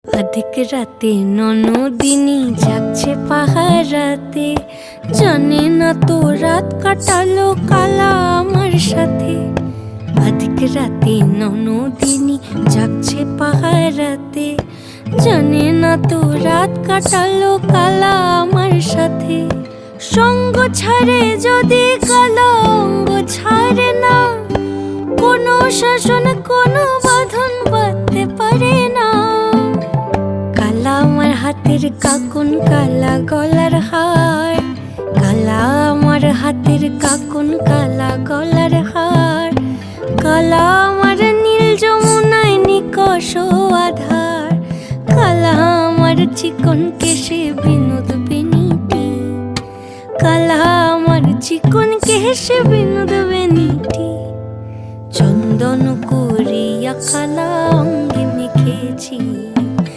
অধিক রাতে ননদিনী জাগছে পাহারাতে, জানে না তো রাত কাটালো কালা আমার সাথে। অধিক রাতে ননদিনী জাগছে পাহারাতে, জানে না তো রাত কাটালো কালা আমার সাথে। সঙ্গ ছাড়ে যদি কালা অঙ্গ ছাড়ে না, কোনো শাসন কোনো বাঁধন বাঁধতে পারে না। কালা আমার হাতের কাকুন কালা গলার হার, কালা আমার হাতের কাকুন কালা গলার হার। কালা আমার নীল যমুনায় নিকষ আধার, কালা আমার চিকন কেশে বিনোদ বেনিটি, কালা আমার চিকন কেশে বিনোদ বেনিটি। চন্দন করিয়া কালা অঙ্গে মেখেছি।